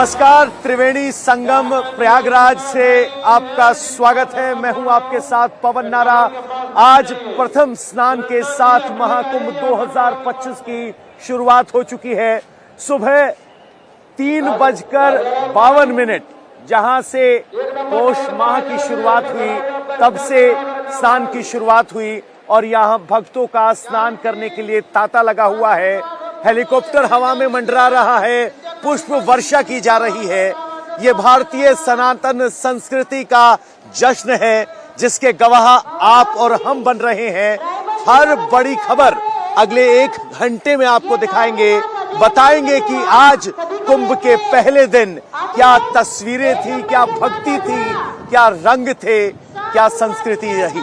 नमस्कार, त्रिवेणी संगम प्रयागराज से आपका स्वागत है। मैं हूं आपके साथ पवन नारा। आज प्रथम स्नान के साथ महाकुंभ 2025 की शुरुआत हो चुकी है। सुबह 3:52 जहां से पौष माह की शुरुआत हुई, तब से स्नान की शुरुआत हुई और यहां भक्तों का स्नान करने के लिए तांता लगा हुआ है। हेलीकॉप्टर हवा में मंडरा रहा है, पुष्प वर्षा की जा रही है। ये भारतीय सनातन संस्कृति का जश्न है, जिसके गवाह आप और हम बन रहे हैं। हर बड़ी खबर अगले 1 घंटे में आपको दिखाएंगे, बताएंगे कि आज कुंभ के पहले दिन क्या तस्वीरें थी, क्या भक्ति थी, क्या रंग थे, क्या संस्कृति रही।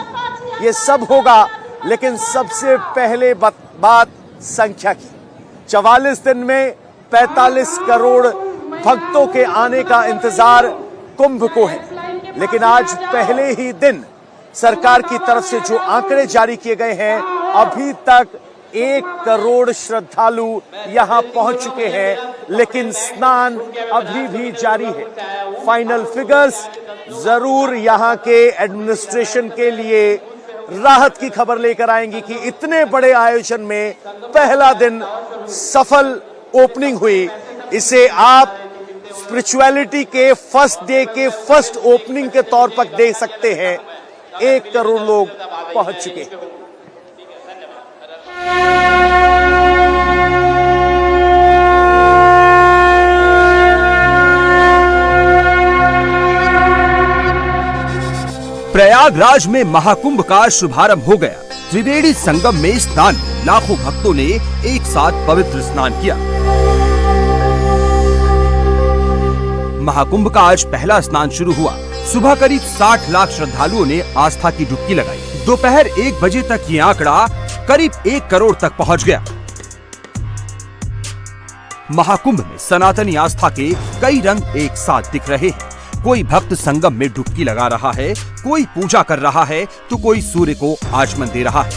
ये सब होगा, लेकिन सबसे पहले बात संख्या की। 44 दिन में 45 करोड़ भक्तों के आने का इंतजार कुंभ को है। लेकिन आज पहले ही दिन सरकार की तरफ से जो आंकड़े जारी किए गए हैं, अभी तक 1 करोड़ श्रद्धालु यहां पहुंच चुके हैं, लेकिन स्नान अभी भी जारी है। फाइनल फिगर्स जरूर यहां के एडमिनिस्ट्रेशन के लिए राहत की खबर लेकर आएंगी कि इतने बड़े आयोजन में पहला दिन सफल ओपनिंग हुई। इसे आप स्पिरिचुअलिटी के फर्स्ट डे के फर्स्ट ओपनिंग के तौर पर देख सकते हैं। 1 करोड़ लोग पहुंच चुके हैं। प्रयागराज में महाकुंभ का शुभारंभ हो गया। त्रिवेणी संगम में स्नान में लाखों भक्तों ने एक साथ पवित्र स्नान किया। महाकुंभ का आज पहला स्नान शुरू हुआ। सुबह करीब 60 लाख श्रद्धालुओं ने आस्था की डुबकी लगाई। दोपहर 1 बजे तक ये आंकड़ा करीब 1 करोड़ तक पहुंच गया। महाकुंभ में सनातनी आस्था के कई रंग एक साथ दिख रहे हैं। कोई भक्त संगम में डुबकी लगा रहा है, कोई पूजा कर रहा है, तो कोई सूर्य को आचमन दे रहा है।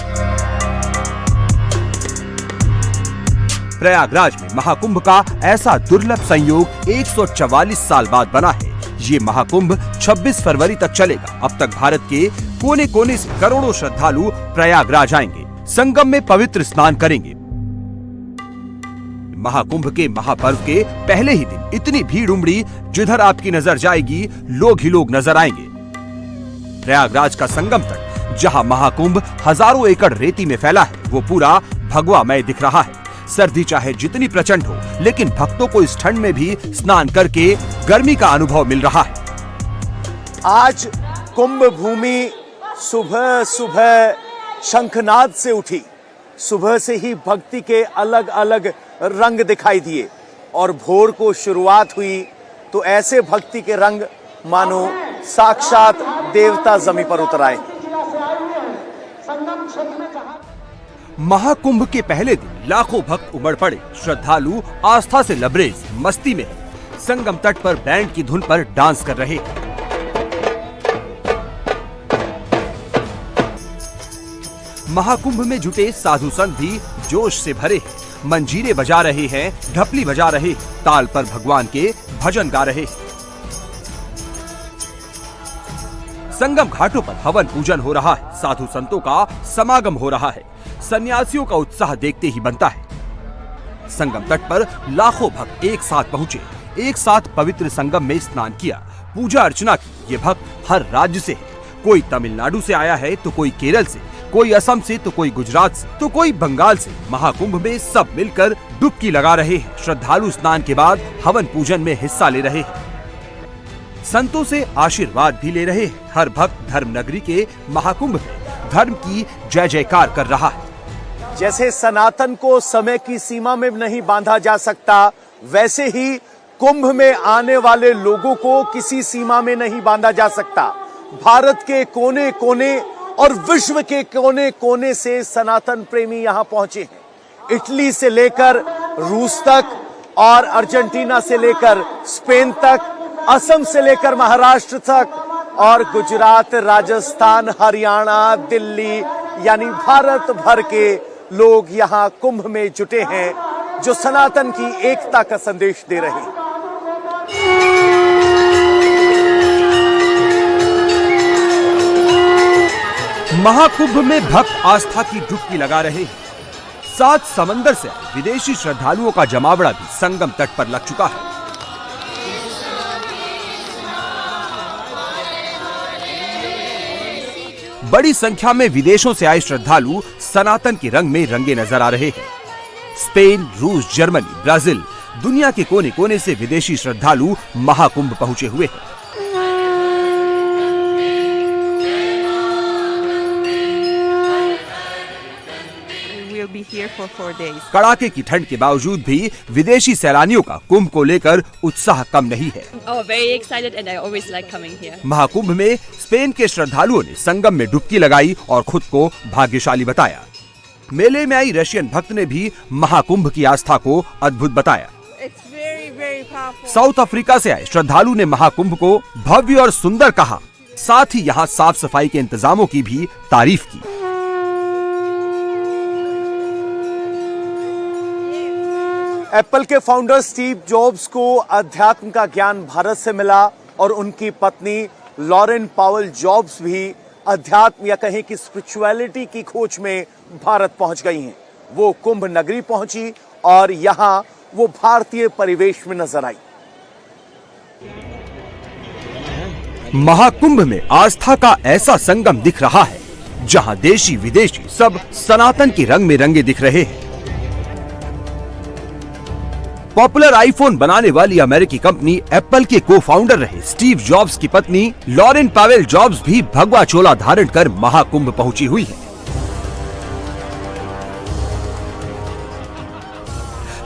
प्रयागराज में महाकुंभ का ऐसा दुर्लभ संयोग 144 साल बाद बना है। ये महाकुंभ 26 फरवरी तक चलेगा। अब तक भारत के कोने कोने से करोड़ों श्रद्धालु प्रयागराज आएंगे, संगम में पवित्र स्नान करेंगे। महाकुंभ के महापर्व के पहले ही दिन इतनी भीड़ उमड़ी, जिधर आपकी नजर जाएगी लोग ही लोग नजर आएंगे। प्रयागराज का संगम तट, जहां महाकुंभ हजारों एकड़ रेती में फैला है, वो पूरा भगवामय दिख रहा है। सर्दी चाहे जितनी प्रचंड हो, लेकिन भक्तों को इस ठंड में भी स्नान करके गर्मी का अनुभव मिल रहा है। आज कुंभ भूमि सुबह सुबह शंखनाद से उठी। सुबह से ही भक्ति के अलग अलग रंग दिखाई दिए और भोर को शुरुआत हुई तो ऐसे भक्ति के रंग मानो साक्षात देवता जमीन पर उतर आए। महाकुंभ के पहले दिन लाखों भक्त उमड़ पड़े। श्रद्धालु आस्था से लबरेज मस्ती में हैं। संगम तट पर बैंड की धुन पर डांस कर रहे हैं। महाकुंभ में जुटे साधु संत भी जोश से भरे हैं। मंजीरे बजा रहे हैं, ढपली बजा रहे हैं, ताल पर भगवान के भजन गा रहे हैं। संगम घाटों पर हवन पूजन हो रहा है। साधु संतों का समागम हो रहा है। सन्यासियों का उत्साह देखते ही बनता है। संगम तट पर लाखों भक्त एक साथ पहुंचे, एक साथ पवित्र संगम में स्नान किया, पूजा अर्चना की। ये भक्त हर राज्य से है। कोई तमिलनाडु से आया है, तो कोई केरल से, कोई असम से, तो कोई गुजरात से, तो कोई बंगाल से। महाकुंभ में सब मिलकर डुबकी लगा रहे हैं। श्रद्धालु स्नान के बाद हवन पूजन में हिस्सा ले रहे हैं। संतों से आशीर्वाद भी ले रहे हैं। हर भक्त धर्म नगरी के महाकुंभ में धर्म की जय जयकार कर रहा है। जैसे सनातन को समय की सीमा में नहीं बांधा जा सकता, वैसे ही कुंभ में आने वाले लोगों को किसी सीमा में नहीं बांधा जा सकता। भारत के कोने कोने और विश्व के कोने कोने से सनातन प्रेमी यहां पहुंचे हैं। इटली से लेकर रूस तक और अर्जेंटीना से लेकर स्पेन तक, असम से लेकर महाराष्ट्र तक और गुजरात, राजस्थान, हरियाणा, दिल्ली, यानी भारत भर के लोग यहां कुंभ में जुटे हैं, जो सनातन की एकता का संदेश दे रहे हैं। महाकुंभ में भक्त आस्था की डुबकी लगा रहे हैं। 7 समंदर से विदेशी श्रद्धालुओं का जमावड़ा भी संगम तट पर लग चुका है। बड़ी संख्या में विदेशों से आए श्रद्धालु सनातन के रंग में रंगे नजर आ रहे हैं। स्पेन, रूस, जर्मनी, ब्राजील, दुनिया के कोने कोने से विदेशी श्रद्धालु महाकुंभ पहुंचे हुए हैं। Be here for 4 days. कड़ाके की ठंड के बावजूद भी विदेशी सैलानियों का कुंभ को लेकर उत्साह कम नहीं है। Oh, very excited and I always like coming here. Mahakumbh में स्पेन के श्रद्धालुओं ने संगम में डुबकी लगाई और खुद को भाग्यशाली बताया। मेले में आई रशियन भक्त ने भी महाकुंभ की आस्था को अद्भुत बताया। It's very, very powerful. South Africa से आए श्रद्धालु ने महाकुंभ को भव्य और सुंदर कहा। साथ ही यहाँ साफ सफाई के इंतजामों की भी तारीफ की। एप्पल के फाउंडर स्टीव जॉब्स को अध्यात्म का ज्ञान भारत से मिला और उनकी पत्नी लॉरेन पावेल जॉब्स भी अध्यात्म या कहें कि स्पिरिचुअलिटी की खोज में भारत पहुंच गई हैं। वो कुंभ नगरी पहुंची और यहां वो भारतीय परिवेश में नजर आई। महाकुंभ में आस्था का ऐसा संगम दिख रहा है जहां देशी विदेशी सब सनातन के रंग में रंगे दिख रहे हैं। पॉपुलर आईफोन बनाने वाली अमेरिकी कंपनी एप्पल के को फाउंडर रहे स्टीव जॉब्स की पत्नी लॉरेन पावेल जॉब्स भी भगवा चोला धारण कर महाकुंभ पहुंची हुई है।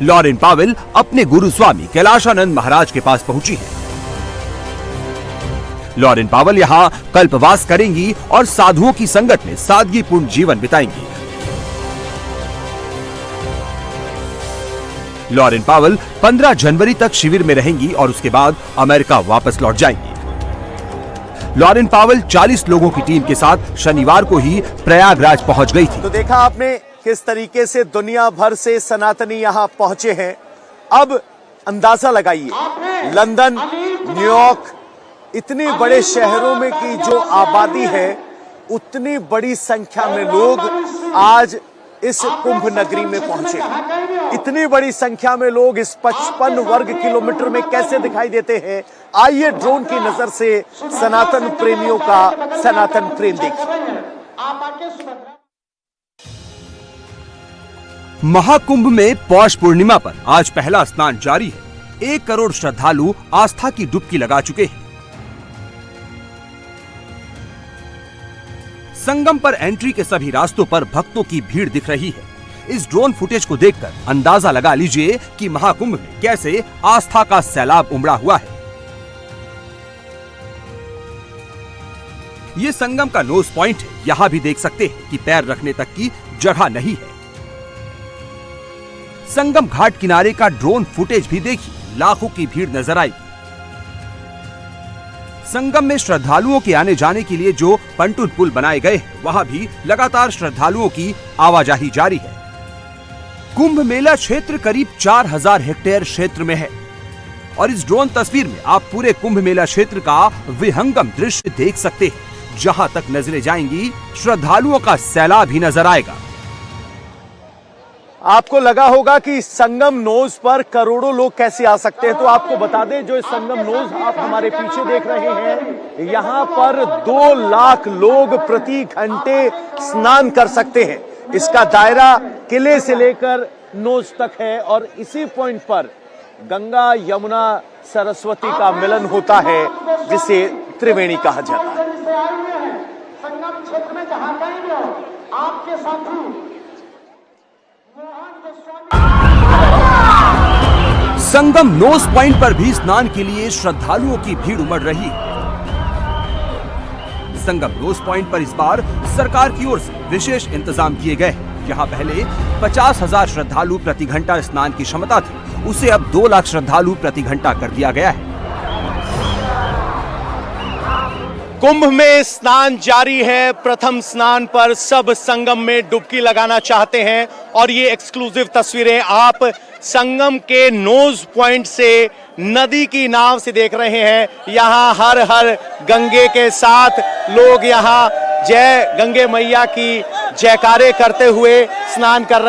लॉरेन पावेल अपने गुरु स्वामी कैलाशानंद महाराज के पास पहुंची है। लॉरेन पावेल यहाँ कल्पवास करेंगी और साधुओं की संगत में सादगीपूर्ण जीवन बिताएंगी। लॉरेन पावेल 15 जनवरी तक शिविर में रहेंगी और उसके बाद अमेरिका वापस लौट जाएंगी। लॉरेन पावेल 40 लोगों की टीम के साथ शनिवार को ही प्रयागराज पहुंच गई थी। तो देखा आपने किस तरीके से दुनिया भर से सनातनी यहाँ पहुंचे हैं। अब अंदाजा लगाइए, लंदन, न्यूयॉर्क, इतने बड़े शहरों में की जो आबादी है, उतनी बड़ी संख्या में लोग आज इस कुंभ नगरी में पहुंचे। इतनी बड़ी संख्या में लोग इस 55 वर्ग किलोमीटर में कैसे दिखाई देते हैं? आइए ड्रोन की नजर से सनातन प्रेमियों का सनातन प्रेम देखिए। महाकुंभ में पौष पूर्णिमा पर आज पहला स्नान जारी है। 1 करोड़ श्रद्धालु आस्था की डुबकी लगा चुके हैं। संगम पर एंट्री के सभी रास्तों पर भक्तों की भीड़ दिख रही है। इस ड्रोन फुटेज को देखकर अंदाजा लगा लीजिए कि महाकुंभ में कैसे आस्था का सैलाब उमड़ा हुआ है। ये संगम का नोज पॉइंट है। यहाँ भी देख सकते हैं कि पैर रखने तक की जगह नहीं है। संगम घाट किनारे का ड्रोन फुटेज भी देखिए, लाखों की भीड़ नजर आएगी। संगम में श्रद्धालुओं के आने जाने के लिए जो पंटून पुल बनाए गए हैं, वहां भी लगातार श्रद्धालुओं की आवाजाही जारी है। कुंभ मेला क्षेत्र करीब 4000 हेक्टेयर क्षेत्र में है और इस ड्रोन तस्वीर में आप पूरे कुंभ मेला क्षेत्र का विहंगम दृश्य देख सकते हैं। जहां तक नजरें जाएंगी, श्रद्धालुओं का सैलाब ही नजर आएगा। आपको लगा होगा कि संगम नोज पर करोड़ों लोग कैसे आ सकते हैं, तो आपको बता दें, जो संगम नोज आप हमारे पीछे देख रहे हैं, यहां पर 2 लाख लोग प्रति घंटे स्नान कर सकते हैं। इसका दायरा किले से लेकर नोज तक है और इसी पॉइंट पर गंगा, यमुना, सरस्वती का मिलन होता है, जिसे त्रिवेणी कहा जाता है। संगम क्षेत्र में जहां कहीं भी हो, आपके साथी संगम नोज पॉइंट पर भी स्नान के लिए श्रद्धालुओं की भीड़ उमड़ रही है। संगम नोज पॉइंट पर इस बार सरकार की ओर से विशेष इंतजाम किए गए हैं। जहां पहले 50,000 श्रद्धालु प्रति घंटा स्नान की क्षमता थी, उसे अब 2 लाख श्रद्धालु प्रति घंटा कर दिया गया है। कुंभ में स्नान जारी है। प्रथम स्नान पर सब संगम में डुबकी लगाना चाहते हैं और ये एक्सक्लूसिव तस्वीरें आप संगम के नोज पॉइंट से नदी की नाव से देख रहे हैं। यहाँ हर हर गंगे के साथ लोग यहाँ जय गंगे मैया की जयकारे करते हुए स्नान कर रहे हैं।